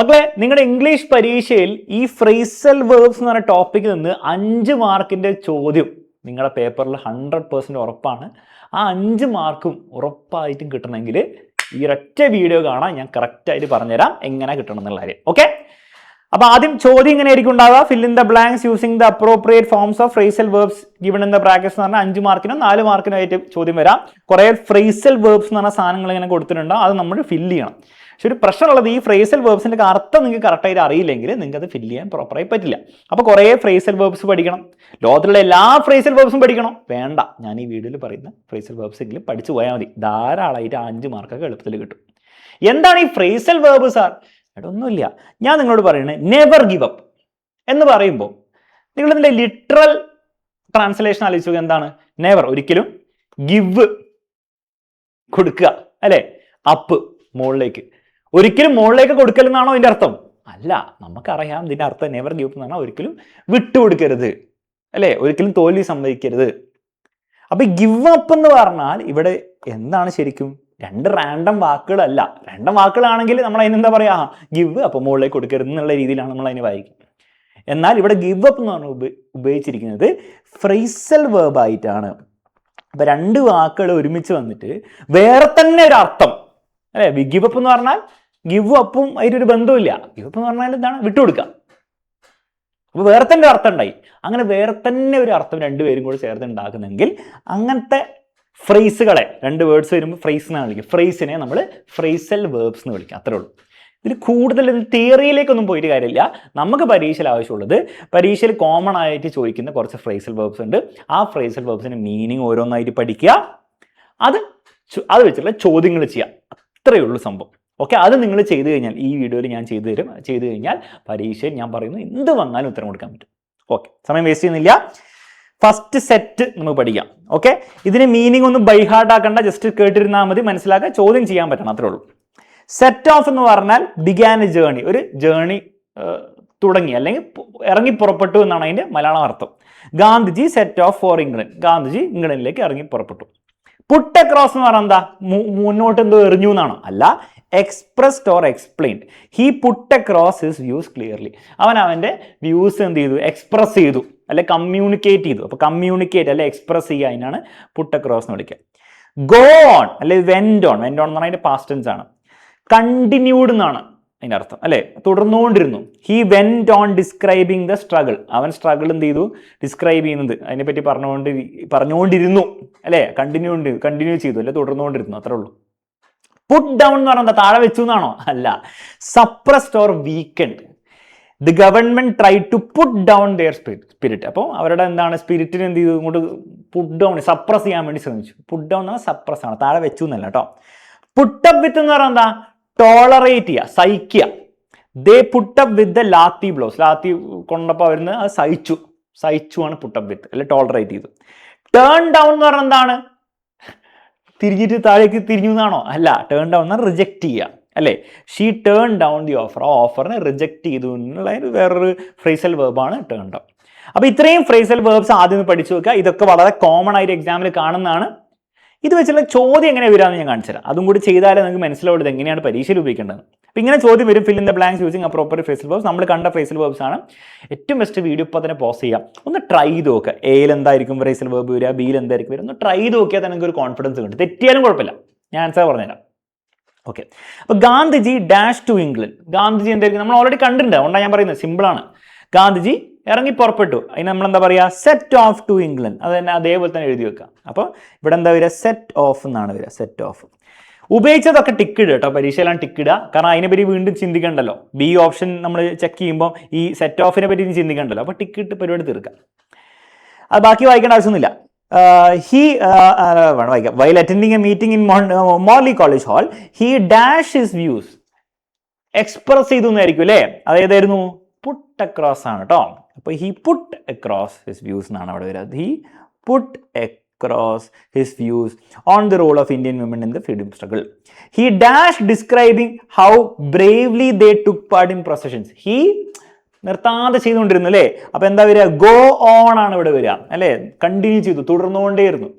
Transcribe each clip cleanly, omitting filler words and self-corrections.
മക്കളെ, നിങ്ങളുടെ ഇംഗ്ലീഷ് പരീക്ഷയിൽ ഈ ഫ്രേസൽ വേർബ്സ് എന്ന് പറഞ്ഞ ടോപ്പിക്കിൽ നിന്ന് 5 മാർക്കിന്റെ ചോദ്യം നിങ്ങളുടെ പേപ്പറിൽ 100% ഉറപ്പാണ്. ആ 5 മാർക്കും ഉറപ്പായിട്ടും കിട്ടണമെങ്കിൽ ഈ ഒരൊറ്റ വീഡിയോ കാണാൻ ഞാൻ കറക്റ്റായിട്ട് പറഞ്ഞുതരാം എങ്ങനെ കിട്ടണം എന്നുള്ള കാര്യം. ഓക്കെ, അപ്പൊ ആദ്യം ചോദ്യം ഇങ്ങനെ ആയിരിക്കും ഉണ്ടാവുക. Fill in the blanks using the appropriate forms of phrasal verbs given in the brackets എന്ന് പറഞ്ഞാൽ 5 മാർക്കിനോ 4 മാർക്കിനോ ആയിട്ട് ചോദ്യം വരാം. കുറെ ഫ്രേസൽ വേർബ്സ് എന്ന് പറഞ്ഞ സാധനങ്ങൾ ഇങ്ങനെ കൊടുത്തിട്ടുണ്ടാവും, അത് നമ്മൾ ഫില്ല് ചെയ്യണം. പക്ഷെ ഒരു പ്രശ്നമുള്ളത്, ഈ ഫ്രേസൽ വേർബ്സിന്റെ അർത്ഥം നിങ്ങൾക്ക് കറക്റ്റായിട്ട് അറിയില്ലെങ്കിൽ നിങ്ങൾക്ക് അത് ഫില്ല് ചെയ്യാൻ പ്രോപ്പറായി പറ്റില്ല. അപ്പോൾ കുറേ ഫ്രേസൽ വേർബ്സ് പഠിക്കണം. ലോകത്തിലുള്ള എല്ലാ ഫ്രേസൽ വേർബ്സും പഠിക്കണം വേണ്ട, ഞാൻ ഈ വീഡിയോയിൽ പറയുന്ന ഫ്രേസൽ വേർബ്സ് എങ്കിലും പഠിച്ചു പോയാൽ മതി. ധാരാളമായിട്ട് 5 മാർക്കൊക്കെ എളുപ്പത്തിൽ കിട്ടും. എന്താണ് ഈ ഫ്രേസൽ വേർബ് സാർ? ഒന്നുമില്ല, ഞാൻ നിങ്ങളോട് പറയുന്നത് നെവർ ഗിവ് അപ്പ് എന്ന് പറയുമ്പോൾ നിങ്ങൾ ഇതിൻ്റെ ലിറ്ററൽ ട്രാൻസ്ലേഷൻ ആലോചിച്ചു. എന്താണ് നെവർ? ഒരിക്കലും. ഗിവ് കൊടുക്കുക അല്ലേ, അപ്പ് മുകളിലേക്ക്. ഒരിക്കലും മുകളിലേക്ക് കൊടുക്കലെന്നാണോ ഇതിൻ്റെ അർത്ഥം? അല്ല, നമുക്കറിയാം ഇതിൻ്റെ അർത്ഥം നെവർ ഗിവ് അപ്പ് എന്ന് പറഞ്ഞാൽ ഒരിക്കലും വിട്ടുകൊടുക്കരുത് അല്ലേ, ഒരിക്കലും തോൽവി സമ്മതിക്കരുത്. അപ്പൊ ഈ ഗിവ് അപ്പ് എന്ന് പറഞ്ഞാൽ ഇവിടെ എന്താണ് ശരിക്കും? 2 റാൻഡം വാക്കുകളല്ല. റാൻഡം വാക്കുകളാണെങ്കിൽ നമ്മൾ അതിനെന്താ പറയാ, ഗിവ് അപ്പൊ മുകളിലേക്ക് കൊടുക്കരുത് എന്നുള്ള രീതിയിലാണ് നമ്മൾ അതിനെ വായിക്കുക. എന്നാൽ ഇവിടെ ഗിവ് അപ്പ് എന്ന് പറഞ്ഞാൽ ഉപയോഗിച്ചിരിക്കുന്നത് ഫ്രേസൽ വേർബ് ആയിട്ടാണ്. അപ്പൊ 2 വാക്കുകൾ ഒരുമിച്ച് വന്നിട്ട് വേറെ തന്നെ ഒരു അർത്ഥം അല്ലെ. ഗിവ് അപ്പ് എന്ന് പറഞ്ഞാൽ ഗിവ് അപ്പും അതിലൊരു ബന്ധമില്ല. ഗിവ് അപ്പ് എന്ന് പറഞ്ഞാൽ എന്താണ്? വിട്ടുകൊടുക്കുക. അപ്പൊ വേറെ തന്നെ ഒരു അർത്ഥം ഉണ്ടായി. അങ്ങനെ വേറെ തന്നെ ഒരു അർത്ഥം 2 പേരും കൂടെ ചേർത്ത് ഉണ്ടാക്കുന്നെങ്കിൽ അങ്ങനത്തെ ഫ്രേസുകളെ, 2 വേർഡ്സ് വരുമ്പോൾ ഫ്രേസ് എന്നാണ് വിളിക്കുക. ഫ്രേസിനെ നമ്മൾ ഫ്രേസൽ വേർബ്സ് എന്ന് വിളിക്കുക. അത്രേ ഉള്ളൂ. ഇതിൽ കൂടുതൽ തിയറിയിലേക്കൊന്നും പോയിട്ട് കാര്യമില്ല. നമുക്ക് പരീക്ഷയിൽ ആവശ്യമുള്ളത്, പരീക്ഷയിൽ കോമൺ ആയിട്ട് ചോദിക്കുന്ന കുറച്ച് ഫ്രേസൽ വേർബ്സ് ഉണ്ട്. ആ ഫ്രേസൽ വേർബ്സിന്റെ മീനിങ് ഓരോന്നായിട്ട് പഠിക്കുക. അത് വെച്ചിട്ടുള്ള ചോദ്യങ്ങൾ ചെയ്യുക. അത്രയേ ഉള്ളൂ സംഭവം. ഓക്കെ, അത് നിങ്ങൾ ചെയ്തു കഴിഞ്ഞാൽ, ഈ വീഡിയോയിൽ ഞാൻ ചെയ്തു കഴിഞ്ഞാൽ പരീക്ഷയിൽ ഞാൻ പറയുന്നു എന്ത് വന്നാലും ഉത്തരം കൊടുക്കാൻ പറ്റും. ഓക്കെ, സമയം വേസ്റ്റ് ചെയ്യുന്നില്ല. ഫസ്റ്റ് സെറ്റ് നമുക്ക് പഠിക്കാം. ഓക്കെ, ഇതിന് മീനിങ് ഒന്നും ബൈ ഹാർട്ട് ആക്കണ്ട, ജസ്റ്റ് കേട്ടിരുന്നാൽ മതി, മനസ്സിലാക്കുക, ചോദ്യം ചെയ്യാൻ പറ്റണം, അത്രേ ഉള്ളൂ. സെറ്റ് ഓഫ് എന്ന് പറഞ്ഞാൽ ബിഗാൻ എ ജേണി, ഒരു ജേണി തുടങ്ങി അല്ലെങ്കിൽ ഇറങ്ങി പുറപ്പെട്ടു എന്നാണ് അതിന്റെ മലയാളം അർത്ഥം. Gandhiji set off for England, Gandhiji ഇംഗ്ലണ്ടിലേക്ക് ഇറങ്ങി പുറപ്പെട്ടു. പുട്ട് അക്രോസ് എന്ന് പറഞ്ഞാൽ എന്താ? മുന്നോട്ട് എന്തോ എറിഞ്ഞു എന്നാണോ? അല്ല, expressed or explained. He put across his views clearly. അവന്റെ വ്യൂസ് എന്ത് ചെയ്തു? എക്സ്പ്രസ് ചെയ്തു അല്ലെ കമ്മ്യൂണിക്കേറ്റ് ചെയ്തു. അപ്പൊ കമ്മ്യൂണിക്കേറ്റ് അല്ലെ എക്സ്പ്രസ് ചെയ്യുക, അതിനാണ് പുട്ട് അക്രോസ് എന്ന് വിളിക്കുക. ഗോ ഓൺ അല്ലെ വെന്റ് ഓൺ. വെന്റ് ഓൺ എന്ന് പറഞ്ഞാൽ അതിന്റെ പാസ്റ്റ് ടെൻസ് ആണ്. കണ്ടിന്യൂഡ് എന്നാണ് അതിന്റെ അർത്ഥം അല്ലെ, തുടർന്നുകൊണ്ടിരുന്നു. He went on describing the struggle. അവൻ സ്ട്രഗിൾ എന്ത് ചെയ്തു? ഡിസ്ക്രൈബ് ചെയ്യുന്നത്, അതിനെപ്പറ്റി പറഞ്ഞുകൊണ്ടിരുന്നു അല്ലെ. കണ്ടിന്യൂ ചെയ്തു അല്ലെ, തുടർന്നുകൊണ്ടിരുന്നു, അത്രേ ഉള്ളൂ. പുട്ട് ഡൗൺ എന്ന് പറഞ്ഞാൽ എന്താ? താഴെ വെച്ചു എന്നാണോ? അല്ല, suppressed or weakened. The government try to put down their spirit. അപ്പോൾ അവരുടെ എന്താണ് സ്പിരിറ്റിന് എന്ത് ചെയ്തു? ഇങ്ങോട്ട് പുട്ട് ഡൗൺ, സപ്രസ് ചെയ്യാൻ വേണ്ടി ശ്രമിച്ചു. പുട്ട് ഡൗൺ എന്ന് പറഞ്ഞാൽ സപ്രസ് ആണ്, താഴെ വെച്ചു എന്നല്ല കേട്ടോ. പുട്ടപ്പ് വിത്ത് എന്ന് പറഞ്ഞാൽ എന്താ? ടോളറേറ്റ് ചെയ്യുക, സഹിക്കുക. They put up with the lathi blows. Lathi കൊണ്ടപ്പോൾ അവരുന്ന് അത് സഹിച്ചു ആണ് പുട്ടപ്പ് വിത്ത് അല്ലെ ടോളറേറ്റ് ചെയ്തു. ടേൺ ഡൗൺ എന്ന് പറഞ്ഞാൽ എന്താണ്? തിരിഞ്ഞിട്ട് താഴേക്ക് തിരിഞ്ഞു എന്നാണോ? അല്ല, ടേൺ ഡൗൺ എന്നാൽ റിജക്റ്റ് ചെയ്യുക അല്ലേ. She turn down the offer. ആ ഓഫറിനെ റിജക്റ്റ് ചെയ്തു എന്നുള്ള വേറൊരു ഫ്രേസൽ വേർബാണ് ടേൺ ഡൗൺ. അപ്പൊ ഇത്രയും ഫ്രേസൽ വേർബ്സ് ആദ്യം പഠിച്ചു വെക്കുക. ഇതൊക്കെ വളരെ കോമൺ ആയിട്ട് എക്സാമിൽ കാണുന്നതാണ്. ഇത് വെച്ചുള്ള ചോദ്യം എങ്ങനെ വരാമെന്ന് ഞാൻ കാണിച്ചു തരാം. അതും കൂടി ചെയ്താലേ നിങ്ങൾക്ക് മനസ്സിലാവുന്നത് എങ്ങനെയാണ് പരീക്ഷയിൽ ഉപയോഗിക്കേണ്ടത്. അപ്പൊ ഇങ്ങനെ ചോദ്യം വരും. Fill in the blanks using appropriate phrasal verbs. നമ്മൾ കണ്ട ഫ്രേസൽ വേർബ്സ് ആണ്. ഏറ്റവും ബെസ്റ്റ് വീഡിയോ ഇപ്പോൾ തന്നെ പോസ് ചെയ്യാം, ഒന്ന് ട്രൈ ചെയ്ത് നോക്കുക. എയിൽ എന്തായിരിക്കും ഫ്രേസൽ വേർബ് വരിക, ബിയിൽ എന്തായിരിക്കും വരിക, ഒന്ന് ട്രൈ ചെയ്ത് നോക്കിയാൽ തന്നെ ഒരു കോൺഫിഡൻസ് കിട്ടും. തെറ്റിയാലും കുഴപ്പമില്ല, ഞാൻ ആൻസർ പറഞ്ഞുതരാം. ഓക്കെ, അപ്പൊ Gandhiji dash to England. Gandhiji എന്തായിരിക്കും? നമ്മൾ ഓൾറെഡി കണ്ടിട്ടുണ്ട്, അതുകൊണ്ടാണ് ഞാൻ പറയുന്നത്. സിമ്പിളാണ്. ഗാന്ധിജി ഇറങ്ങി പുറപ്പെട്ടു. അതിന് നമ്മൾ എന്താ പറയുക? Set off to England. അത് തന്നെ അതേപോലെ തന്നെ എഴുതി വെക്കാം. അപ്പോൾ ഇവിടെ എന്താ വരിക? സെറ്റ് ഓഫ് എന്നാണ് വരിക. Set of. ഉപയോഗിച്ചതൊക്കെ ടിക്ക് ഇടുക കേട്ടോ, പരീക്ഷയിലാണ് ടിക്ക് ഇടുക. കാരണം അതിനെപ്പറ്റി വീണ്ടും ചിന്തിക്കണ്ടല്ലോ. ബി ഓപ്ഷൻ നമ്മൾ ചെക്ക് ചെയ്യുമ്പോൾ ഈ സെറ്റ് ഓഫിനെ പറ്റി ചിന്തിക്കണ്ടല്ലോ. അപ്പോൾ ടിക്ക് ഇട്ട് പരിപാടി തീർക്കാം. അത് ബാക്കി വായിക്കേണ്ട ആവശ്യമൊന്നുമില്ല. വായിക്കാം. While attending a meeting in Morley college hall he dash his views. Express ചെയ്തു എന്നായിരിക്കും അല്ലേ. അതേതായിരുന്നു? പുട്ട് അക്രോസ് ആണ് കേട്ടോ. അപ്പോൾ he put across his views എന്നാണ് അവിടെ വരുന്നത്. He put across his views on the role of Indian women in the freedom struggle. He dashed describing how bravely they took part in processions. He നിർത്താതെ ചെയ്തുകൊണ്ടിരുന്നു അല്ലേ. അപ്പൊ എന്താ വരിക? Go on ആണ് ഇവിടെ വരിക അല്ലേ. കണ്ടിന്യൂ ചെയ്തു, തുടർന്നുകൊണ്ടേയിരുന്നു.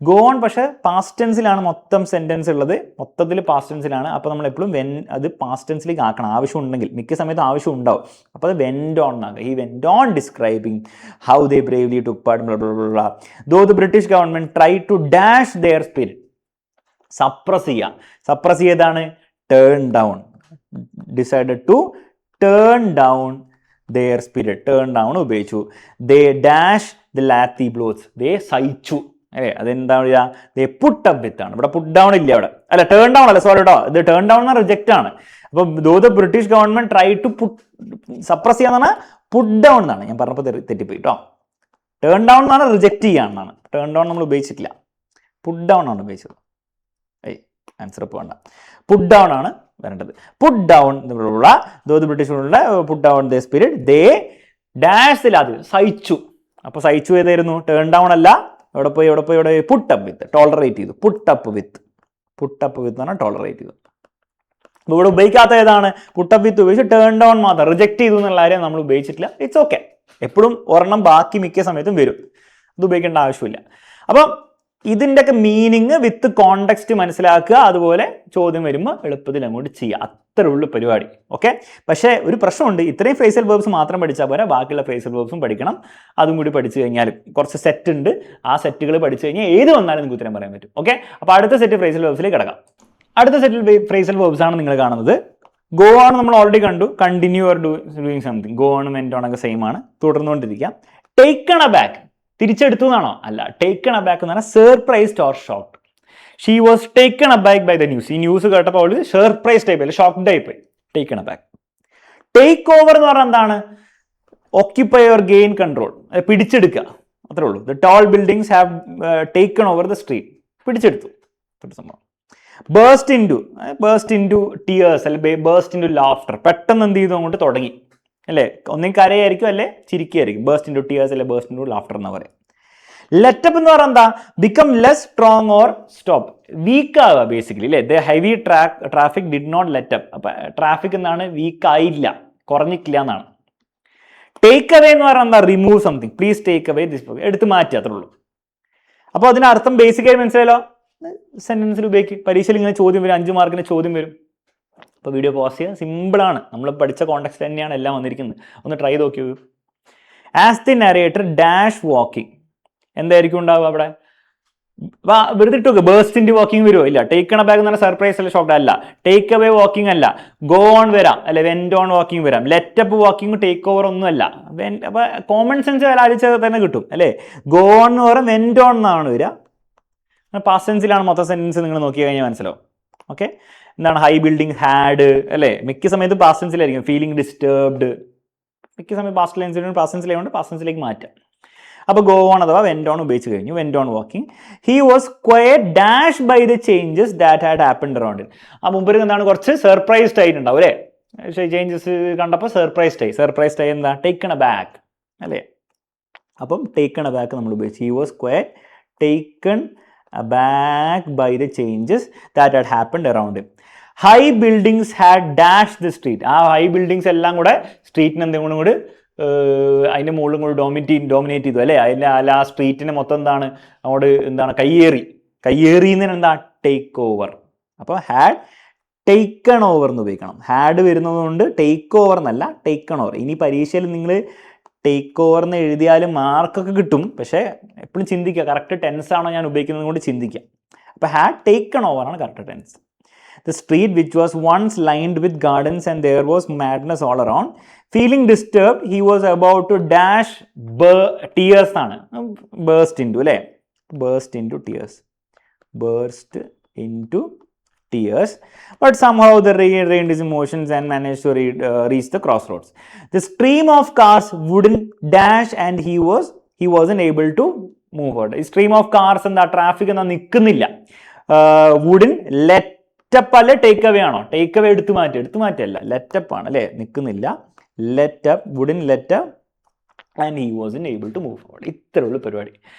ഗോ ഓൺ പക്ഷേ പാസ്റ്റ് ടെൻസിലാണ് മൊത്തം സെൻറ്റൻസ് ഉള്ളത്, മൊത്തത്തിൽ പാസ്റ്റ് ടെൻസിലാണ്. അപ്പോൾ നമ്മൾ എപ്പോഴും വെൻ അത് പാസ്റ്റ് ടെൻസിലേക്ക് ആക്കണം, ആവശ്യം ഉണ്ടെങ്കിൽ. മിക്ക സമയത്തും ആവശ്യം ഉണ്ടാവും. അപ്പോൾ അത് വെൻറ്റ് ഓൺ എന്നാക്കുക. ഈ went on describing how they bravely took part though the British government try to dash their spirit. Suppress ചെയ്യുക. സപ്രസ് ചെയ്താണ് turn down. Decided to turn down their spirit. Turn down ഉപയോഗിച്ചു. They dash the lathi blows. They സഹിച്ചു. അല്ലേ, അതെന്താ പറയുക, ദേ put up with ആണ്. ഇവിടെ puttu down ഇല്ല, അവിടെ അല്ല ടേൺ ഡൗൺ അല്ല, സോറി കേട്ടോ, ഇത് ടേൺ ഡൗൺ എന്ന റിജക്റ്റ് ആണ്. അപ്പോൾ though the British government try to suppress ചെയ്യാന്ന് പറഞ്ഞാൽ പുട്ട് ഡൗൺ എന്നാണ്. ഞാൻ പറഞ്ഞപ്പോൾ തെറ്റിപ്പോയി കേട്ടോ. ടേൺ ഡൗൺ എന്നാണ് റിജക്റ്റ് ചെയ്യാന്നാണ്. ടേൺ ഡൗൺ നമ്മൾ ഉപയോഗിച്ചിട്ടില്ല, പുട്ട് ഡൗൺ ആണ് ഉപയോഗിച്ചത്. ആൻസർ ഇപ്പോൾ വേണ്ട, പുട്ട് ഡൗൺ ആണ് വരേണ്ടത്. Put down though the British put down the spirit they dash lathi, സഹിച്ചു. അപ്പോൾ സഹിച്ചു ഏതായിരുന്നു, ടേൺ ഡൗൺ അല്ല. എവിടെ പോയി പുട്ട് അപ്പ് വിത്ത്, ടോളറേറ്റ് ചെയ്തു. പുട്ട് അപ്പ് വിത്ത് എന്ന് പറഞ്ഞാൽ ടോളറേറ്റ് ചെയ്തു. അപ്പോൾ ഇവിടെ ഉപയോഗിക്കാത്ത ഏതാണ്, പുട്ട് അപ്പ് വിത്ത് ഉപയോഗിച്ച് ടേൺ ഡൗൺ മാത്രം റിജക്റ്റ് ചെയ്തു എന്നുള്ള കാര്യം നമ്മൾ ഉപയോഗിച്ചിട്ടില്ല. It's okay. എപ്പോഴും ഒരെണ്ണം ബാക്കി മിക്ക സമയത്തും വരും, ഇത് ഉപയോഗിക്കേണ്ട ആവശ്യമില്ല. അപ്പം ഇതിൻ്റെയൊക്കെ മീനിങ് വിത്ത് കോണ്ടെക്സ്റ്റ് മനസ്സിലാക്കുക. അതുപോലെ ചോദ്യം വരുമ്പോൾ എളുപ്പത്തിൽ അങ്ങോട്ട് ചെയ്യുക. അത്രേ ഉള്ളൂ പരിപാടി. ഓക്കെ. പക്ഷേ ഒരു പ്രശ്നമുണ്ട്, ഇത്രയും ഫ്രേസൽ വേർബ്സ് മാത്രം പഠിച്ചാൽ പോരാ, ബാക്കിയുള്ള ഫ്രേസൽ വേർബ്സും പഠിക്കണം. അതും കൂടി പഠിച്ചു കഴിഞ്ഞാൽ കുറച്ച് സെറ്റ് ഉണ്ട്, ആ സെറ്റുകൾ പഠിച്ചു കഴിഞ്ഞാൽ ഏത് വന്നാലും നിങ്ങൾക്ക് ഉത്തരം പറയാൻ പറ്റും. ഓക്കെ. അപ്പോൾ അടുത്ത സെറ്റ് ഫ്രേസൽ വേർബ്സിലേക്ക് കിടക്കാം. അടുത്ത സെറ്റിൽ ഫ്രേസൽ വേർബ്സ് ആണ് നിങ്ങൾ കാണുന്നത്. ഗോ ആണ് നമ്മൾ ഓൾറെഡി കണ്ടു. Continue or doing something. Go ഓണും എൻഡ് ഓണൊക്കെ സെയിം ആണ്, തുടർന്നുകൊണ്ടിരിക്കാം. ടേക്കൺ എ ബാക്ക്, തിരിച്ചെടുത്തു എന്നാണോ? അല്ല. ടേക്കൺ എ ബാക്ക് എന്ന് പറഞ്ഞാൽ surprised or shocked. She was taken aback by the news. ഈ ന്യൂസ് കേട്ടപ്പോൾ അവൾ സർപ്രൈസ് ടൈപ്പ് അല്ലെ, ഷോക്ക്ഡ് ആയി പോയി. Taken aback. Take over എന്ന് പറഞ്ഞാൽ എന്താണ്, ഓക്യുപ്പൈ ഓർ ഗെയിൻ കൺട്രോൾ, പിടിച്ചെടുക്കുക, അത്രേ ഉള്ളൂ. The tall buildings have taken over the street, പിടിച്ചെടുത്തു. സംഭവം. ബേസ്റ്റ് ഇൻ ടു ടിയേഴ്സ് അല്ലെ ബേസ്റ്റ് ഇൻ ടു ലാഫ്റ്റർ, പെട്ടെന്ന് എന്ത് ചെയ്തു അങ്ങോട്ട് തുടങ്ങി അല്ലേ, ഒന്നെങ്കിൽ കരയായിരിക്കും അല്ലെ ചിരിക്കുകയായിരിക്കും. ബേസ്റ്റ് ഇൻ ടു ടിയേഴ്സ് അല്ലെ ബേസ്റ്റ് ഇൻ ടു ലാഫ്റ്റർ എന്ന് പറയും. ലെറ്റപ്പ് എന്ന് പറഞ്ഞാൽ എന്താ, become less strong or stop, weak ആവുക ബേസിക്കലി അല്ലേ. The heavy traffic did not let up, അപ്പൊ ട്രാഫിക് എന്താണ്, വീക്ക് ആയില്ല, കുറഞ്ഞിട്ടില്ല എന്നാണ്. ടേക്ക് അവേ എന്ന് പറഞ്ഞാൽ എന്താ, remove something, please take away this book, എടുത്ത് മാറ്റി, അത്രേ ഉള്ളൂ. അപ്പോൾ അതിനർത്ഥം ബേസിക്കായി മനസ്സിലായല്ലോ. സെന്റൻസിൽ ഉപയോഗിക്കും. പരീക്ഷയിൽ ഇങ്ങനെ ചോദ്യം വരും, 5 മാർക്കിന് ചോദ്യം വരും. അപ്പോൾ വീഡിയോ പോസ് ചെയ്യുക, സിമ്പിളാണ്. നമ്മൾ പഠിച്ച കോണ്ടെക്സ്റ്റ് തന്നെയാണ് എല്ലാം വന്നിരിക്കുന്നത്. ഒന്ന് ട്രൈ നോക്കി. As the narrator dash walking, എന്തായിരിക്കും ഉണ്ടാവുക അവിടെ, വെറുതെ ഇട്ടു. ബേസ്റ്റ് ഇൻ ടു വാക്കിംഗ് വരുമോ? ഇല്ല. ടേക്കൺ എ ബാക്ക് എന്ന് പറഞ്ഞാൽ സർപ്രൈസ് അല്ല, ഷോക്ക്ഡ് അല്ല. ടേക്ക് അവേ വാക്കിംഗ് അല്ല. ഗോ ഓൺ വരാം അല്ലെ, വെന്റ് ഓൺ വാക്കിംഗ് വരാം. ലെറ്റപ്പ് വാക്കിംഗ് ടേക്ക് ഓവർ ഒന്നും അല്ല. അപ്പൊ കോമൺ സെൻസ് ആലോചിച്ചാൽ തന്നെ കിട്ടും അല്ലേ. ഗോ ഓൺ എന്ന് പറഞ്ഞാൽ വെന്റ് ഓൺ എന്നാണ് വരിക. പാസ്റ്റ് ടെൻസിലാണ് മൊത്തം സെന്റൻസ് നിങ്ങൾ നോക്കി കഴിഞ്ഞാൽ മനസ്സിലാവും. ഓക്കെ. എന്താണ്, ഹൈ ബിൽഡിംഗ് ഹാഡ് അല്ലേ, മിക്ക സമയത്ത് പാസ്റ്റ് ടെൻസിലായിരിക്കും. ഫീലിംഗ് ഡിസ്റ്റർബ്ഡ്, മിക്ക സമയം പാസ്റ്റ് ടെൻസിലായതുകൊണ്ട് പാസ്റ്റ് ടെൻസിലേക്ക് മാറ്റാം. അപ്പോൾ ഗോ ഓൺ അഥവാ വെന്റ് ഓൺ ഉപയോഗിച്ച് കഴിഞ്ഞു. Went on walking. He was quite dash by the changes that had happened around it. ആ മുമ്പ് എന്താണ്, കുറച്ച് സർപ്രൈസ്ഡ് ആയിട്ടുണ്ടാവും അല്ലേ, ചേഞ്ചസ് കണ്ടപ്പോൾ സർപ്രൈസ്ഡ് ആയി എന്താ, ടേക്കൺ എ ബാക്ക് അല്ലേ. അപ്പം ടേക്കൺ എ ബാക്ക് നമ്മൾ ഉപയോഗിച്ചു. He was quiet taken back by the changes that had happened around him. High buildings had dashed the street. ആ ഹൈ ബിൽഡിങ്സ് എല്ലാം കൂടെ സ്ട്രീറ്റിന് എന്തെങ്കിലും കൂടി അതിൻ്റെ മുകളിലും കൂടി ഡോമിനേറ്റ് ചെയ്തു അല്ലേ. അതിൻ്റെ അല്ല ആ സ്ട്രീറ്റിനെ മൊത്തം എന്താണ് അങ്ങോട്ട് എന്താണ് കയ്യേറിയെന്ന് എന്താ, ടേക്ക് ഓവർ. അപ്പോൾ ഹാഡ് ടേക്കൺ ഓവർ എന്ന് ഉപയോഗിക്കണം. ഹാഡ് വരുന്നത് കൊണ്ട് ടേക്ക് ഓവർ എന്നല്ല, ടേക്കൺ ഓവർ. ഇനി പരീക്ഷയിൽ നിങ്ങൾ ടേക്ക് ഓവർ എന്ന് എഴുതിയാലും മാർക്കൊക്കെ കിട്ടും. പക്ഷേ എപ്പോഴും ചിന്തിക്കുക, കറക്റ്റ് ടെൻസ് ആണോ ഞാൻ ഉപയോഗിക്കുന്നത് കൊണ്ട് ചിന്തിക്കുക. അപ്പോൾ ഹാഡ് ടേക്കൺ ഓവർ ആണ് correct tense. The street which was once lined with gardens and there was madness all around. Feeling disturbed he was about to dash tears ആണ്. ബേസ്റ്റ് ഇൻ ടു അല്ലേ, burst into tears, burst into tears, but somehow the reined his emotions and managed to reach the crossroads. The stream of cars wouldn't dash and he wasn't able to move forward. The stream of cars എന്താ, traffic എന്നാ നിൽക്കുന്നില്ല. wouldn't let up അല്ലെ take away ആണോ, take away എടുത്തു മാറ്റല്ല, let up ആണ് അല്ലേ, നിൽക്കുന്നില്ല. Let up, wouldn't let up and he wasn't able to move forward. ഇത്രേ ഉള്ളൂ പരിപാടി.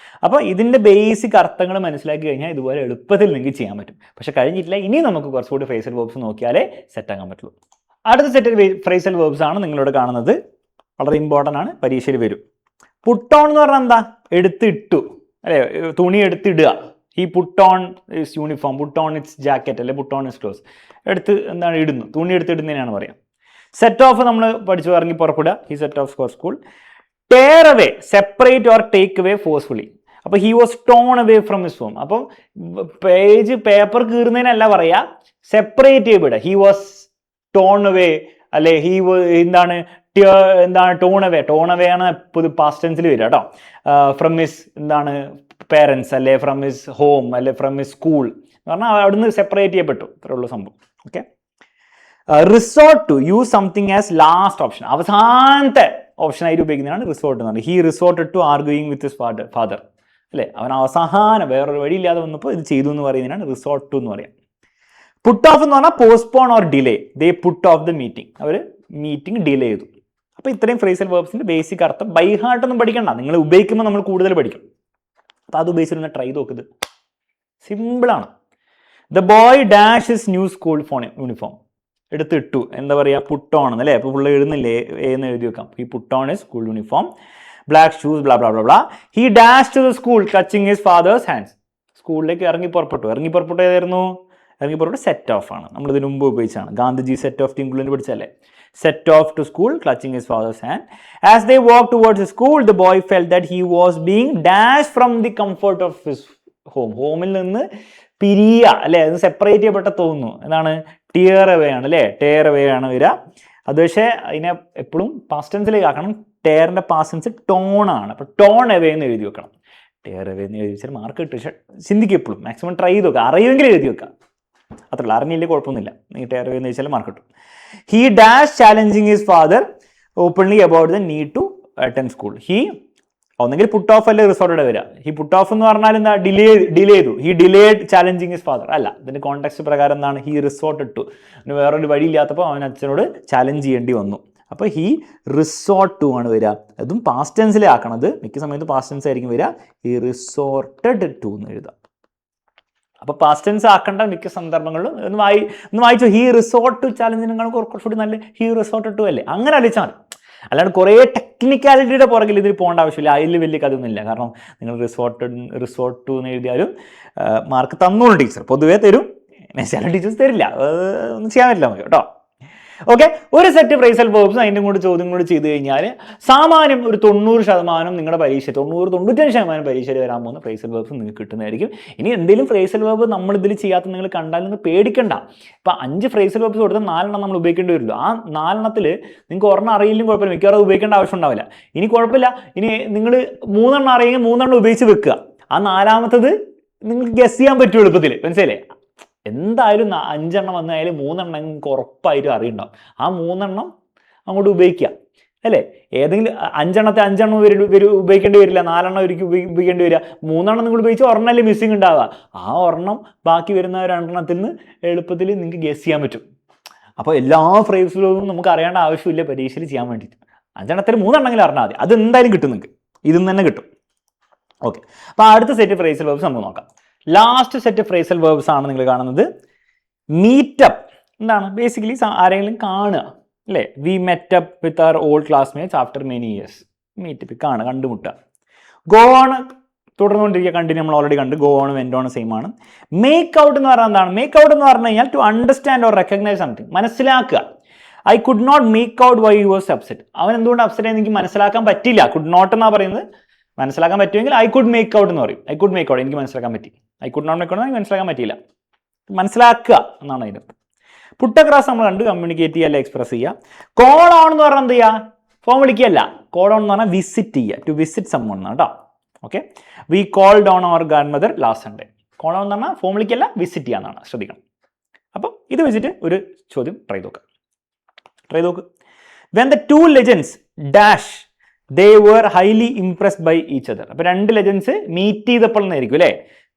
അപ്പോൾ ഇതിൻ്റെ ബേസിക് അർത്ഥങ്ങൾ മനസ്സിലാക്കി കഴിഞ്ഞാൽ ഇതുപോലെ എളുപ്പത്തിൽ നിങ്ങൾക്ക് ചെയ്യാൻ പറ്റും. പക്ഷെ കഴിഞ്ഞിട്ടില്ല, ഇനി നമുക്ക് കുറച്ചുകൂടി ഫ്രേസൽ വേർബ്സ് നോക്കിയാലേ സെറ്റ് ആക്കാൻ പറ്റുള്ളൂ. അടുത്ത സെറ്റ് ഫ്രേസൽ വേർബ്സ് ആണ് നിങ്ങളിവിടെ കാണുന്നത്. വളരെ ഇമ്പോർട്ടൻ്റ് ആണ്, പരീക്ഷയിൽ വരും. പുട്ട് ഓൺ എന്ന് പറഞ്ഞാൽ എന്താ, എടുത്തിട്ടു അല്ലേ, തുണി എടുത്തിടുക. He put on his uniform, put on its jacket അല്ലെ പുട്ട് ഓൺ ഇസ് ക്ലോസ്, എടുത്ത് എന്താണ് ഇടുന്നു, തുണി എടുത്ത് ഇടുന്നതിനാണ് പറയാം. സെറ്റ് ഓഫ് നമ്മൾ പഠിച്ചു ഇറങ്ങി പുറപ്പെടുക, he set off for school. Tear away, separate or take away forcefully. അപ്പോൾ he was torn away from his home. അപ്പം പേപ്പർ കീറുന്നതിനല്ല പറയാ, സെപ്പറേറ്റ് ചെയ്യപ്പെടുക. ഹി വാസ് ടോൺ അവേ അല്ലെ, എന്താണ് ടോൺ അവേ ആണ് ഇപ്പോൾ പാസ്റ്റ് ടെൻസിൽ വരിക കേട്ടോ. ഫ്രം ഹിസ് എന്താണ് പേരൻസ് അല്ലെ, ഫ്രം ഹിസ് ഹോം അല്ലെ, ഫ്രം ഹിസ് സ്കൂൾ എന്ന് പറഞ്ഞാൽ അവിടുന്ന് സെപ്പറേറ്റ് ചെയ്യപ്പെട്ടു, ഇത്രയുള്ള സംഭവം. Okay. Resort to, use something as last option, അവസാനത്തെ ഓപ്ഷൻ ആയിട്ട് ഉപയോഗിക്കുന്നതാണ് റിസോർട്ട് എന്ന് പറഞ്ഞാൽ. He resorted to arguing with his father അല്ലെ, അവൻ അവസാനം വേറൊരു വഴിയില്ലാതെ വന്നപ്പോൾ ഇത് ചെയ്തു എന്ന് പറയുന്നതിനാണ് റിസോർട്ട് ടു എന്ന് പറയാം. പുട്ട് ഓഫ് എന്ന് പറഞ്ഞാൽ postpone or delay, they put off the meeting, അവർ മീറ്റിംഗ് ഡിലേ ചെയ്തു. അപ്പോൾ ഇത്രയും ഫ്രേസൽ വേർബ്സിന്റെ ബേസിക് അർത്ഥം ബൈ ഹാർട്ട് ഒന്നും പഠിക്കണ്ട, നിങ്ങൾ ഉപയോഗിക്കുമ്പോൾ നമ്മൾ കൂടുതൽ പഠിക്കും. അപ്പോൾ അത് ഉപയോഗിച്ചിരുന്ന ട്രൈ നോക്കുന്നത് സിമ്പിളാണ്. The boy dash his new school uniform, എടുത്തിട്ടു, എന്താ പറയുക, പുട്ട് ഓൺ അല്ലേ. അപ്പോൾ ഫുള്ള് എഴുതുന്നില്ലേ, എന്ന് എഴുതി വെക്കാം. ഈ put on his school uniform, black shoes, bla bla bla bla. He dash to the school touching his father's hands, സ്കൂളിലേക്ക് ഇറങ്ങി പുറപ്പെട്ടു ഏതായിരുന്നു, ഇറങ്ങി പുറപ്പെട്ടു സെറ്റ് ഓഫ് ആണ്, നമ്മൾ ഇതിനു മുമ്പ് ഉപയോഗിച്ചാണ്. ഗാന്ധിജി സെറ്റ് ഓഫ് ടിങ്കുളിന് പഠിച്ചല്ലേ. Set off to school clutching his father's hand. As they walk towards school the boy felt that he was being dash from the comfort of his home, ഹോമിൽ നിന്ന് പിരിയ അല്ലെ, അത് സെപ്പറേറ്റ് ചെയ്യപ്പെട്ട തോന്നുന്നു. എന്താണ്, ടിയർ അവേ ആണ് അല്ലേ, ടേർ അവേ ആണ് വരിക. അത് പക്ഷേ അതിനെ എപ്പോഴും പാസ്റ്റ് ടെൻസിലേക്ക് ആക്കണം. ടേറിന്റെ പാസ്റ്റ് ടെൻസ് ടോൺ ആണ്, അപ്പോൾ ടോൺ അവേ എന്ന് എഴുതി വെക്കണം. ടേർ അവേ എന്ന് എഴുതി വെച്ചാൽ മാർക്ക് കിട്ടും. പക്ഷേ ചിന്തിക്കും, എപ്പോഴും മാക്സിമം ട്രൈ ചെയ്ത് വെക്കുക, അറിയുമെങ്കിൽ എഴുതി വെക്കുക, അത്രയുള്ള അറിഞ്ഞില്ലേ കുഴപ്പമൊന്നുമില്ല. നീ ടേർ അവേ എന്ന് വെച്ചാൽ മാർക്ക് കിട്ടും. He dash challenging his father openly about the need to attend school. He ഒന്നെങ്കിൽ പുട്ട് ഓഫ് അല്ലെ റിസോർട്ടഡ് വരിക. ഹി പുട്ട് ഓഫ് എന്ന് പറഞ്ഞാൽ എന്താ, ഡിലേ ചെയ്തു. He delayed challenging his father അല്ല, ഇതിന്റെ കോണ്ടെക്സ്റ്റ് പ്രകാരം എന്താണ്, ഹി റിസോർട്ടഡ് ടു, വേറൊരു വഴിയില്ലാത്തപ്പോൾ അവൻ അച്ഛനോട് ചാലഞ്ച് ചെയ്യേണ്ടി വന്നു. അപ്പോൾ ഹി റിസോർട്ട് ടു ആണ് വരിക. അതും പാസ്റ്റ് ടെൻസിലെ ആക്കണത്, മിക്ക സമയത്ത് പാസ്റ്റ് ടെൻസ് ആയിരിക്കും വരിക. ഹി റിസോർട്ടഡ് ടു എന്ന് എഴുതാം. അപ്പോൾ പാസ്റ്റ് ടെൻസ് ആക്കേണ്ട മിക്ക സന്ദർഭങ്ങളിലും ഒന്ന് വായിച്ചു. ഹി റിസോർട്ട് ടു ചാലഞ്ചിന് നിങ്ങൾ കുറച്ചുകൂടി നല്ല ഹി റിസോർട്ടഡ് ടു അല്ലേ, അങ്ങനെ അലിച്ചാൽ മതി. അല്ലാണ്ട് കുറേ ടെക്നിക്കാലിറ്റിയുടെ പുറകിൽ ഇതിൽ പോകേണ്ട ആവശ്യമില്ല. അതിൽ വലിയ കഥയൊന്നുമില്ല. കാരണം നിങ്ങൾ റിസോർട്ട് ടു എന്ന് എഴുതിയാലും മാർക്ക് തന്നോളൂ ടീച്ചർ, പൊതുവേ തരും, ചില ടീച്ചേഴ്സ് തരില്ല, ഒന്നും ചെയ്യാൻ പറ്റില്ല നമുക്ക് കേട്ടോ. ഓക്കെ, ഒരു സെറ്റ് ഫ്രേസൽ വേർബ്സ് അതിൻ്റെ കൂടെ ചോദ്യം കൂടി ചെയ്ത് കഴിഞ്ഞാൽ സാമാന്യം ഒരു 90% നിങ്ങളുടെ പരീക്ഷ 90-95% പരീക്ഷയിൽ വരാൻ പോകുന്ന ഫ്രേസൽ വേർബ്സ് നിങ്ങൾക്ക് കിട്ടുന്നതായിരിക്കും. ഇനി എന്തെങ്കിലും ഫ്രേസൽ വേർബ് നമ്മൾ ഇതിൽ ചെയ്യാത്ത നിങ്ങൾ കണ്ടാൽ നിങ്ങൾ പേടിക്കണ്ട. ഇപ്പം 5 ഫ്രേസൽ വേർബ്സ് കൊടുത്താൽ 4 എണ്ണം നമ്മൾ ഉപയോഗിക്കേണ്ടി വരുള്ളൂ. ആ 4 എണ്ണത്തിൽ നിങ്ങൾക്ക് ഒരെണ്ണം അറിയില്ലെങ്കിൽ കുഴപ്പമില്ല, മിക്കവാറും ഉപയോഗിക്കേണ്ട ആവശ്യം ഉണ്ടാവില്ല. ഇനി കുഴപ്പമില്ല, ഇനി നിങ്ങൾ 3 എണ്ണം അറിയെങ്കിൽ 3 എണ്ണം ഉപയോഗിച്ച് വെക്കുക. ആ 4ാമത്തത് നിങ്ങൾക്ക് ഗസ് ചെയ്യാൻ പറ്റും എളുപ്പത്തിൽ, മനസ്സിലേ. എന്തായാലും 5 എണ്ണം വന്നായാലും 3 എണ്ണം നിങ്ങൾക്ക് ഉറപ്പായിട്ടും അറിയുണ്ടാവും. ആ 3 എണ്ണം അങ്ങോട്ട് ഉപയോഗിക്കുക അല്ലേ. ഏതെങ്കിലും 5 എണ്ണത്തെ 5 എണ്ണം ഉപയോഗിക്കേണ്ടി വരില്ല, 4 എണ്ണം ഒരിക്കലും ഉപയോഗിക്കേണ്ടി വരിക. 3 എണ്ണം നിങ്ങൾ ഉപയോഗിച്ച് ഒരെണ്ണമല്ലേ മിസ്സിങ് ഉണ്ടാവുക. ആ ഒരെണ്ണം ബാക്കി വരുന്ന 2 എണ്ണത്തിൽ നിന്ന് എളുപ്പത്തിൽ നിങ്ങൾക്ക് ഗസ് ചെയ്യാൻ പറ്റും. അപ്പോൾ എല്ലാ ഫ്രേസുകളും നമുക്ക് അറിയേണ്ട ആവശ്യമില്ല പരീക്ഷയിൽ ചെയ്യാൻ വേണ്ടിയിട്ട്. 5 എണ്ണത്തിൽ 3 എണ്ണമെങ്കിലും അറിഞ്ഞാൽ മതി. അത് എന്തായാലും കിട്ടും നിങ്ങൾക്ക്, ഇതിൽ നിന്ന് തന്നെ കിട്ടും. ഓക്കെ, അപ്പോൾ അടുത്ത സെറ്റ് ഫ്രേസൽ വേർബ്സ് നമുക്ക് നോക്കാം. ലാസ്റ്റ് സെറ്റ് ഫ്രേസൽ വേർബ്സ് ആണ് നിങ്ങൾ കാണുന്നത്. മീറ്റപ്പ് എന്താണ്, ബേസിക്കലി ആരെങ്കിലും കാണുക അല്ലേ. We met up with our old classmates after many years. Meet up കണ്ടുമുട്ടുക. ഗോ ഓൺ തുടർന്നുകൊണ്ടിരിക്കുക, കണ്ടിന്യൂ നമ്മൾ ഓൾറെഡി കണ്ട്. Go on went on same ആണ്. മേക്ക് ഔട്ട് എന്ന് പറഞ്ഞാൽ എന്താണ്, മേക്ക് ഔട്ട് എന്ന് പറഞ്ഞു കഴിഞ്ഞാൽ to understand or recognise something, മനസ്സിലാക്കുക. I could not make out why you was upset. അവൻ എന്തുകൊണ്ട് അപ്സെറ്റ് ആയി എനിക്ക് മനസ്സിലാക്കാൻ പറ്റില്ല. കുഡ് നോട്ട് എന്നാണ് പറയുന്നത്. മനസ്സിലാക്കാൻ പറ്റുമെങ്കിൽ ഐ കുഡ് മേക്ക് ഔട്ട് എന്ന് പറയും. ഐ കുഡ് മേക്ക് ഔട്ട്, എനിക്ക് മനസ്സിലാക്കാൻ പറ്റി. I could not make out എനിക്ക് മനസ്സിലാക്കാൻ പറ്റിയില്ല. മനസ്സിലാക്കുക എന്നാണ് അതിൻ്റെ. പുട്ട് അക്രോസ് നമ്മൾ കണ്ട്, കമ്മ്യൂണിക്കേറ്റ് ചെയ്യുക അല്ലെ, എക്സ്പ്രസ് ചെയ്യുക. കോൾ ഓൺ എന്ന് പറഞ്ഞാൽ എന്ത് ചെയ്യുക, ഫോൺ വിളിക്കുകയല്ല. കോൾ ഓൺ എന്ന് പറഞ്ഞാൽ വിസിറ്റ് ചെയ്യുക, ടു വിസിറ്റ് സമ്മൺ എന്നാണ് കേട്ടോ. Okay, we called on our grandmother last Sunday. Call on എന്ന് പറഞ്ഞാൽ ഫോൺ വിളിക്കുകയല്ല, വിസിറ്റ് ചെയ്യാന്നാണ്, ശ്രദ്ധിക്കണം. അപ്പം ഇത് വെച്ചിട്ട് ഒരു ചോദ്യം ട്രൈ നോക്ക്. When the 2 legends dash they were highly impressed by each other. അപ്പോൾ 2 legends മീറ്റ് ചെയ്തപ്പോൾ എന്നായിരിക്കും അല്ലേ.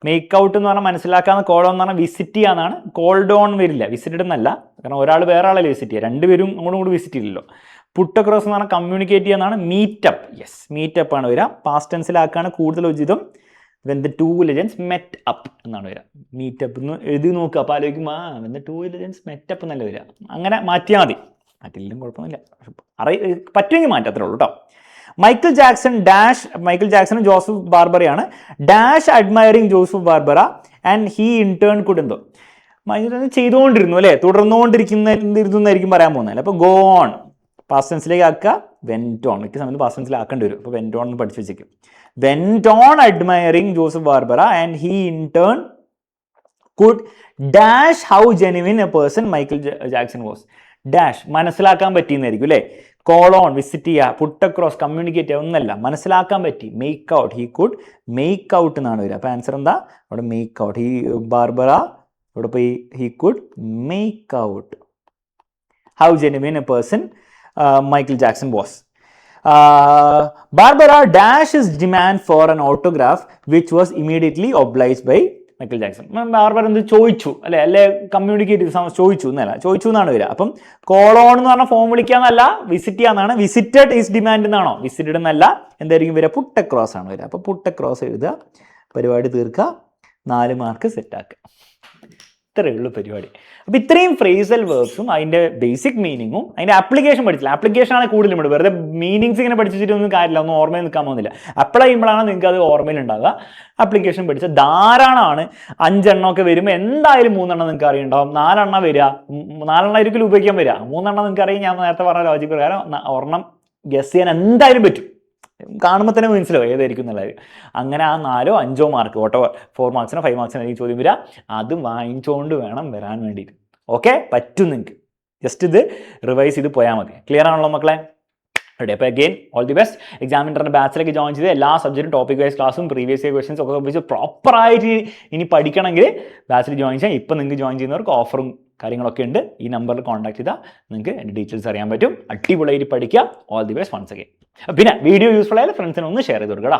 മേക്ക് ഔട്ട് എന്ന് പറഞ്ഞാൽ മനസ്സിലാക്കാന്ന്, കോൾ ഓൺ എന്ന് പറഞ്ഞാൽ വിസിറ്റ് ചെയ്യാന്നാണ്. കോൾഡ് ഓൺ വരില്ല, വിസിറ്റഡ് എന്നല്ല, കാരണം ഒരാൾ വേറെ ആളല്ലേ വിസിറ്റ് ചെയ്യുക, 2 പേരും അങ്ങോട്ടും വിസിറ്റ് ചെയ്യില്ലല്ലോ. പുട്ട് അക്രോസ് എന്ന് പറഞ്ഞാൽ കമ്മ്യൂണിക്കേറ്റ് ചെയ്യാന്നാണ്. മീറ്റപ്പ്, യെസ് മീറ്റപ്പ് ആണ് വരിക. പാസ്റ്റ് ടെൻസിലാക്കാണ് കൂടുതൽ ഉചിതം. When the 2 legends met up എന്നാണ് വരിക. മീറ്റപ്പ് എന്ന് എഴുതി നോക്കുക, അപ്പോൾ ആലോചിക്കും when the 2 legends met up എന്നല്ല വരിക. അങ്ങനെ മാറ്റിയാൽ മതി, മാറ്റില്ലെങ്കിലും കുഴപ്പമൊന്നുമില്ല, പറ്റുമെങ്കിൽ മാറ്റത്രേ ഉള്ളൂ കേട്ടോ. മൈക്കിൾ ജാക്സണും ജോസഫ് ബാർബറയാണ്. Dash admiring Joseph Barbara and he intern could എന്തോ ചെയ്തുകൊണ്ടിരുന്നു അല്ലേ, തുടർന്നുകൊണ്ടിരിക്കുന്നതായിരിക്കും പറയാൻ പോകുന്നത്. അപ്പോൾ ഗോ ഓൺ പാസ്റ്റ് ടെൻസിലേക്ക് ആക്കുക, വെന്റ് ഓൺ. മിക്ക സമയത്ത് പാസ്റ്റ് ടെൻസിൽ ആക്കേണ്ടി വരും. അപ്പോൾ വെന്റ് ഓൺ എന്ന് പഠിച്ചു വെച്ചേക്കും. Went on admiring Joseph Barbara and he intern could dash how genuine a person Michael Jackson was. Dash മനസ്സിലാക്കാൻ പറ്റിയെന്നായിരിക്കും അല്ലേ. കോൾ ഓൺ വിസിറ്റ് ചെയ്യുക, പുട്ട് അക്രോസ് കമ്മ്യൂണിക്കേറ്റ് ചെയ്യുക ഒന്നല്ല, മനസ്സിലാക്കാൻ പറ്റി. Make out, he could make out എന്നാണ് വരിക. അപ്പോൾ ആൻസർ എന്താ അവിടെ? Make out. ബാർബറ ഇവിടെ പോയി he could make out how genuine a person Michael Jackson was. Barbara dash his demand for an autograph which was immediately obliged by Michael Jackson. Barber എന്ത് ചോദിച്ചു അല്ലെ കമ്മ്യൂണിക്കേറ്റ് ചെയ്ത് ചോദിച്ചു എന്നാണ് വരിക. അപ്പം കോൾ ഓൺ എന്ന് പറഞ്ഞാൽ ഫോം വിളിക്കാന്നല്ല, വിസിറ്റ് ചെയ്യാന്നാണ്. വിസിറ്റഡ് ഈസ് ഡിമാൻഡ് എന്നാണോ? വിസിറ്റഡ് എന്നല്ല, എന്തായിരിക്കും വരിക? പുട്ട് അക്രോസ് ആണ് വരിക. അപ്പോൾ പുട്ട് അക്രോസ് എഴുതുക, പരിപാടി തീർക്കുക, 4 മാർക്ക് സെറ്റാക്കുക. ഇത്രയേ ഉള്ളൂ പരിപാടി. അപ്പോൾ ഇത്രയും ഫ്രേസൽ വേർബ്സും അതിൻ്റെ ബേസിക് മീനിങ്ങും അതിൻ്റെ ആപ്ലിക്കേഷൻ പഠിച്ചില്ല. ആപ്ലിക്കേഷനാണ് കൂടുതലും ഇവിടെ. വെറുതെ മീനിങ്സ് ഇങ്ങനെ പഠിച്ചിട്ടൊന്നും കാര്യമില്ല, ഒന്നും ഓർമ്മയിൽ നിൽക്കാൻ പോകുന്നില്ല. അപ്ലൈ ചെയ്യുമ്പോഴാണ് നിങ്ങൾക്ക് അത് ഓർമ്മയിൽ ഉണ്ടാവുക. ആപ്ലിക്കേഷൻ പഠിച്ച ധാരാളമാണ്. 5 എണ്ണമൊക്കെ വരുമ്പോൾ എന്തായാലും 3 എണ്ണം നിങ്ങൾക്ക് അറിയുണ്ടാവും. 4 എണ്ണം വരിക, 4 എണ്ണം ഒരിക്കലും ഉപയോഗിക്കാൻ വരിക. 3 എണ്ണം നിങ്ങൾക്ക് അറിയാം. ഞാൻ നേരത്തെ പറഞ്ഞ ലോജിക് പ്രകാരം ഒരെണ്ണം ഗസ് ചെയ്യാൻ എന്തായാലും പറ്റും. കാണുമ്പോൾ തന്നെ മനസ്സിലാവും ഏതായിരിക്കും എന്നുള്ളത്. അങ്ങനെ ആ 4 or 5 മാർക്ക്, ഓട്ടോ 4 മാർക്സിനോ 5 മാർക്സിനോ ആയിരിക്കും ചോദ്യം വരിക. അത് വാങ്ങിച്ചുകൊണ്ട് വേണം വരാൻ വേണ്ടിയിട്ട്. ഓക്കെ, പറ്റും നിങ്ങൾക്ക്. ജസ്റ്റ് ഇത് റിവൈസ് ചെയ്ത് പോയാൽ മതി. ക്ലിയർ ആണല്ലോ മക്കളെ? റെഡി? അപ്പോൾ അഗെയിൻ ഓൾ ദി ബെസ്റ്റ്. എക്സാമിൻ്റെ ബാച്ചിലേക്ക് ജോയിൻ ചെയ്ത് എല്ലാ സബ്ജക്റ്റും ടോപ്പിക് വൈസ് ക്ലാസ്സും പ്രീവിയസ് ഇയർ ക്വസ്റ്റൻസ് ഒക്കെ ഉപയോഗിച്ച് പ്രോപ്പറായിട്ട് ഇനി പഠിക്കണമെങ്കിൽ ബാച്ചിൽ ജോയിൻ ചെയ്യാം. ഇപ്പം നിങ്ങൾക്ക് ജോയിൻ ചെയ്യുന്നവർക്ക് ഓഫറും കാര്യങ്ങളൊക്കെ ഉണ്ട്. ഈ നമ്പറിൽ കോൺടാക്ട് ചെയ്താൽ നിങ്ങൾക്ക് എൻ്റെ ഡീറ്റെയിൽസ് അറിയാൻ പറ്റും. അടിപൊളിയായിട്ട് പഠിക്കുക. All the best once again. പിന്നെ വീഡിയോ യൂസ്ഫുൾ ആയാലും ഫ്രണ്ട്സിന് ഒന്ന് ഷെയർ ചെയ്ത് കൊടുക്കടാ.